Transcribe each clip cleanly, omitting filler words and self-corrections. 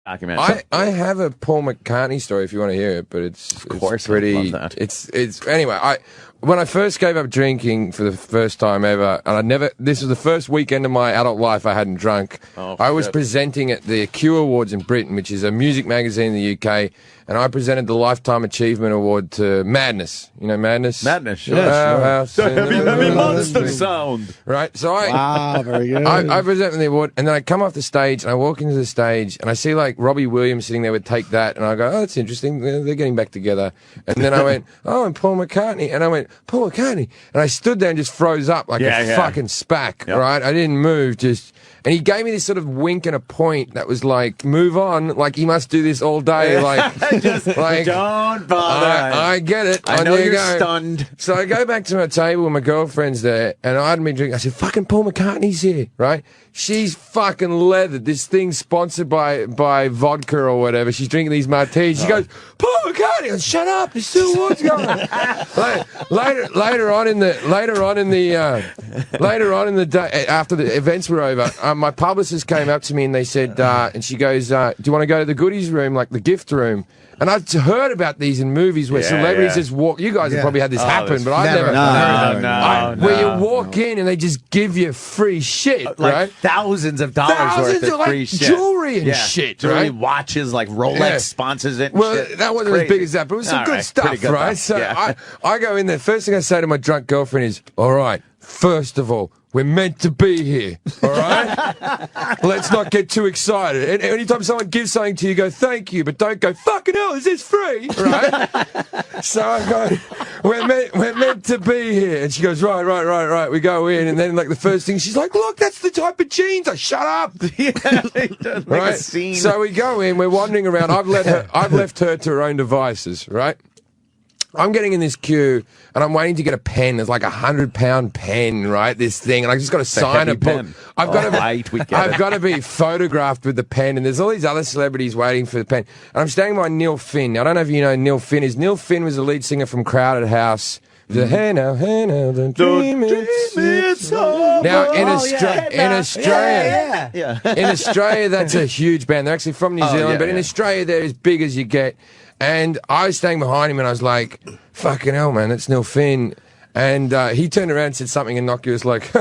I have a Paul McCartney story if you want to hear it, but it's pretty. I'd love that. It's anyway. When I first gave up drinking for the first time ever, and this was the first weekend of my adult life I hadn't drunk. I was presenting at the Q Awards in Britain, which is a music magazine in the UK, and I presented the Lifetime Achievement Award to Madness. You know Madness? Madness, sure. The heavy monster sound. Right, so Wow, very good. I present the award, and then I come off the stage, and I walk into the stage, and I see, like, Robbie Williams sitting there with Take That, and I go, oh, that's interesting, they're getting back together. And then I went, oh, and Paul McCartney, and I went, Paul McCartney. And I stood there and just froze up like a fucking spack, right? I didn't move, and he gave me this sort of wink and a point that was like, move on, like, he must do this all day, like, like don't bother. I get it. I know you're stunned. So I go back to my table and my girlfriend's there, and I hadn't been drinking. I said, fucking Paul McCartney's here, right? She's fucking leathered. This thing's sponsored by vodka or whatever. She's drinking these martinis. She goes, Paul McCartney. I go, shut up. There's still awards going. later on in the day, after the events were over, my publicist came up to me and they said, and she goes, do you want to go to the goodies room, like the gift room? And I've heard about these in movies where celebrities just walk. You guys have probably had this happen, but I've never. No. Where you walk in and they just give you free shit, like right? thousands of dollars worth of like free shit. Jewelry and shit, jewelry, right? watches, like Rolex sponsors it. And well, shit. that wasn't as big as that, but it was some good stuff, good right? Stuff. So I go in there. First thing I say to my drunk girlfriend is, all right, first of all, we're meant to be here, all right? Let's not get too excited. And anytime someone gives something to you, go, thank you, but don't go, fucking hell, is this free? Right? So I go, we're meant to be here. And she goes, right. We go in, and then, like, the first thing, she's like, look, that's the type of jeans. I shut up. Like a scene. So we go in, we're wandering around. I've left her to her own devices, right? I'm getting in this queue, and I'm waiting to get a pen. There's like a 100-pound pen, right? This thing, and I just got to sign a book. I've got to be photographed with the pen, and there's all these other celebrities waiting for the pen. And I'm standing by Neil Finn. Now, I don't know if you know who Neil Finn is. Neil Finn was the lead singer from Crowded House. The hey now, don't dream it's over. Now in Australia, in Australia, that's a huge band. They're actually from New Zealand, but in Australia, they're as big as you get. And I was standing behind him, and I was like, fucking hell, man, that's Neil Finn. And he turned around and said something innocuous like,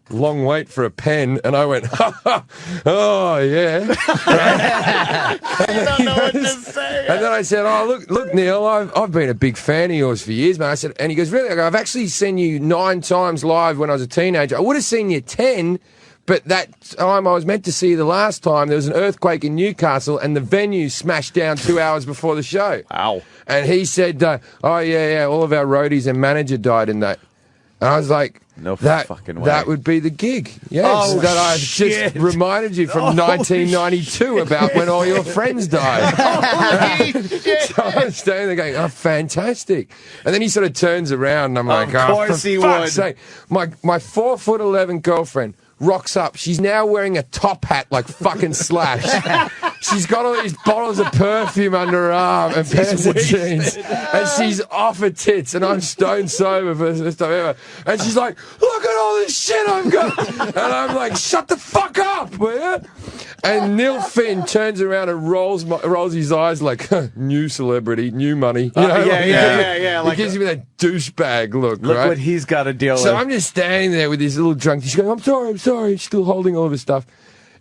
long wait for a pen. And I went, oh, yeah. I don't know what to say. And then I said, oh, look, Neil, I've been a big fan of yours for years, man. I said, and he goes, really? I go, I've actually seen you 9 times live when I was a teenager. I would have seen you 10. But that time I was meant to see you the last time, there was an earthquake in Newcastle and the venue smashed down 2 hours before the show. Wow. And he said, oh, yeah, all of our roadies and manager died in that. And I was like, no fucking way. That would be the gig. Yes, that I've just reminded you from 1992 about when all your friends died. Holy shit. So I'm standing there going, oh, fantastic. And then he sort of turns around and I'm like, of course he would. Sake. My 4'11" girlfriend rocks up. She's now wearing a top hat like fucking Slash. She's got all these bottles of perfume under her arm and pairs of jeans. And she's off her tits, and I'm stone sober for the first time ever. And she's like, look at all this shit I've got. And I'm like, shut the fuck up, will you? And Neil Finn turns around and rolls his eyes like, new celebrity, new money. You know, he gives me that douchebag look, Look right? what he's got to deal with. So I'm just standing there with this little drunk. She's going, I'm sorry. Still holding all of his stuff.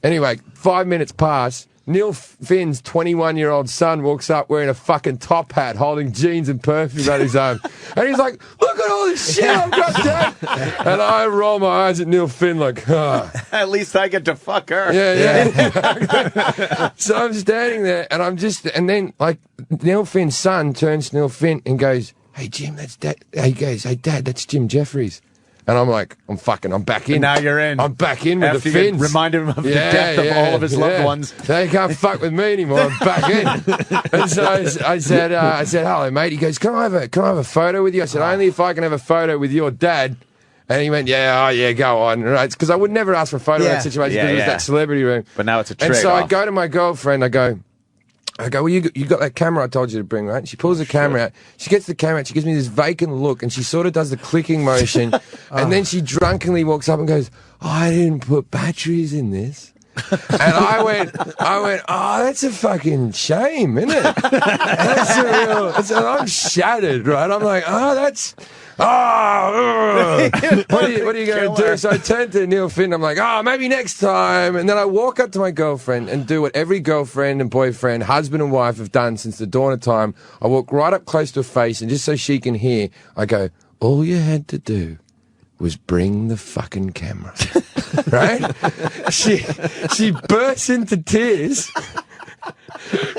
Anyway, 5 minutes pass. Neil Finn's 21-year-old son walks up wearing a fucking top hat, holding jeans and perfume on his arm. And he's like, look at all this shit I've got, Dad. And I roll my eyes at Neil Finn like, At least I get to fuck her. Yeah. So I'm standing there, and then, like, Neil Finn's son turns to Neil Finn and goes, hey, Jim, that's Dad. He goes, hey, Dad, that's Jim Jefferies. And I'm like, I'm back in. And now you're in. I'm back in with after the Finns. Remind him of the death of all of his loved ones. They can't fuck with me anymore. I'm back in. And so I said, hello, mate. He goes, can I have a photo with you? I said, only if I can have a photo with your dad. And he went, go on. Right? Because I would never ask for a photo in that situation because it was that celebrity room. But now it's a trick. And so I go to my girlfriend, I go, well, you got that camera I told you to bring, right? She pulls the camera out. She gets the camera out. She gives me this vacant look, and she sort of does the clicking motion. And then she drunkenly walks up and goes, I didn't put batteries in this. And I went, oh, that's a fucking shame, isn't it? That's a real, I'm shattered, right? I'm like, oh, that's, what are you going to do? So I turned to Neil Finn. I'm like, maybe next time. And then I walk up to my girlfriend and do what every girlfriend and boyfriend, husband and wife have done since the dawn of time. I walk right up close to her face, and just so she can hear, I go, all you had to do was bring the fucking camera. Right? She bursts into tears,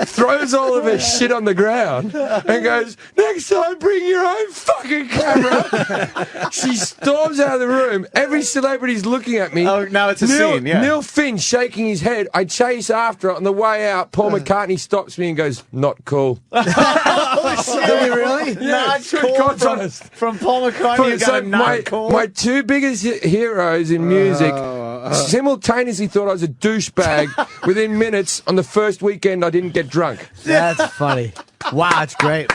throws all of her shit on the ground, and goes, next time bring your own fucking camera. She storms out of the room. Every celebrity's looking at me. Oh, now it's a scene, yeah. Neil Finn shaking his head. I chase after her. On the way out, Paul McCartney stops me and goes, not cool. Did you really? Yeah, Not cool from Paul McCartney. So my two biggest heroes in music simultaneously thought I was a douchebag within minutes. On the first weekend, I didn't get drunk. That's funny. Wow, that's great.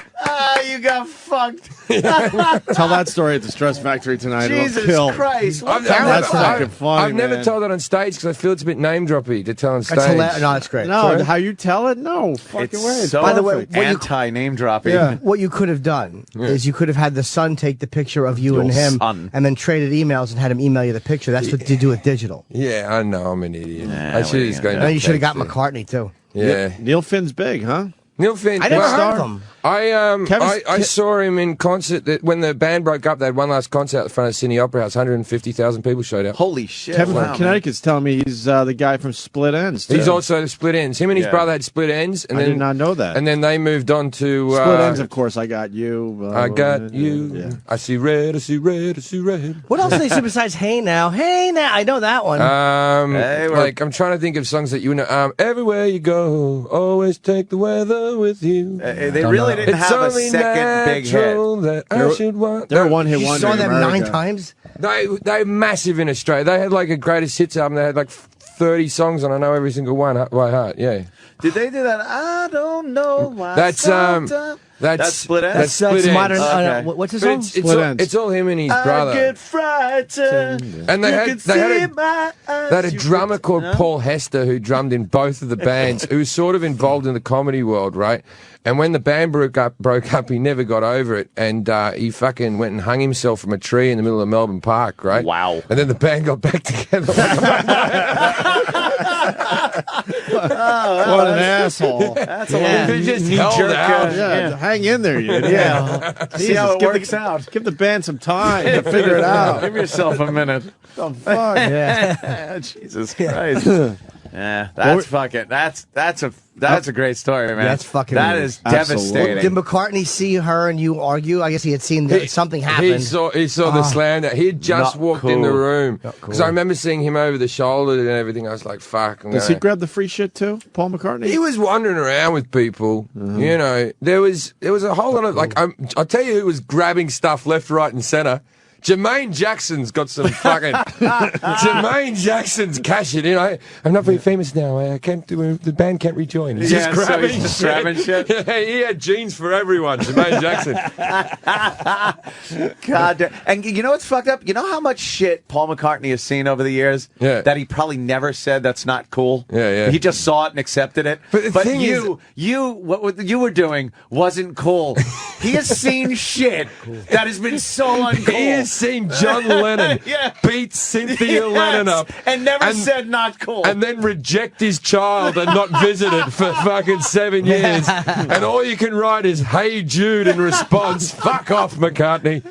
You got fucked. Tell that story at the Stress Factory tonight. Jesus Christ. That's fucking funny, I've never man. told that on stage because I feel it's a bit name-droppy to tell on stage. That's hilarious. No, that's great. No, Sorry. how you tell it? No, fucking It's way. It's so By the way, perfect. what you- anti-name dropping. Yeah. What you could have done is you could have had the son take the picture of you and him son. and then traded emails and had him email you the picture. That's what you do with digital. Yeah, I know. I'm an idiot. Nah, I should have just gone. And then you should have got text it. McCartney, too. Yeah. Neil Finn's big, huh? Neil Finn. I never well, heard of him. I saw him in concert when the band broke up. They had one last concert at the front of Sydney Opera House. 150,000 people showed up. Holy shit. Kevin wow, from Connecticut's telling me he's the guy from Split Ends, too. He's also the Split Ends. Him and his Yeah. brother had Split Ends, and I then did not know that. And then they moved on to Split Ends, of course. I got you. I got you. Yeah. I see red. I see red. I see red. What else do they say besides Hey Now? Hey Now. I know that one. Hey, we're- Like I'm trying to think of songs that you know. Everywhere you go, always take the weather with you. They really didn't It's have a only second big hit. natural that I should want. They're a one-hit you wonder saw in them America. 9 times? They're massive in Australia. They had like a greatest hits album. They had like 30 songs, and I know every single one by heart. Yeah. Did they do that? I don't know why. That's That's Split Ends? That's Split Ends. modern. Okay. What's his But song? it's all, Ends. it's all him and his I brother. get frightened. And they You had can they had see a my eyes. They had a You drummer could- called no? Paul Hester who drummed in both of the bands, who was sort of involved in the comedy world, right? And when the band broke up, he never got over it, and he fucking went and hung himself from a tree in the middle of Melbourne Park, right? Wow. And then the band got back together. What an asshole. That's a Yeah. little He just knee-jerk, held out. Yeah, hang in there, you idiot. Yeah. See how it works out. Give the band some time to figure it out. Give yourself a minute. The fuck? Yeah. Jesus Christ. Yeah, that's fucking. That's a great story, man. That's fucking That weird. is Absolutely. devastating. Did McCartney see her and you argue? I guess he had seen that something happened. He saw the slander. He had just Not walked in the cool. room. Not cool. Because I remember seeing him over the shoulder and everything. I was like, fuck. Does he grab the free shit too, Paul McCartney? He was wandering around with people. You know, there was a whole lot of like. I'll tell you who was grabbing stuff left, right, and center. Jermaine Jackson's got some fucking. Jermaine Jackson's cashing in. I'm not very famous now. I can't do. The band can't rejoin. He's Yeah, just so grabbing he's just shit. grabbing shit? Yeah, he had jeans for everyone. Jermaine Jackson. God damn. And you know what's fucked up? You know how much shit Paul McCartney has seen over the years? Yeah. That he probably never said that's not cool? Yeah, yeah. He just saw it and accepted it. But the thing what you were doing wasn't cool. He has seen shit that has been so uncool. He has seen John Lennon Yeah. beat Cynthia Yes, Lennon up and never said not cool. and then reject his child and not visit it for fucking 7 years. And all you can write is, "Hey Jude" in response. Fuck off, McCartney.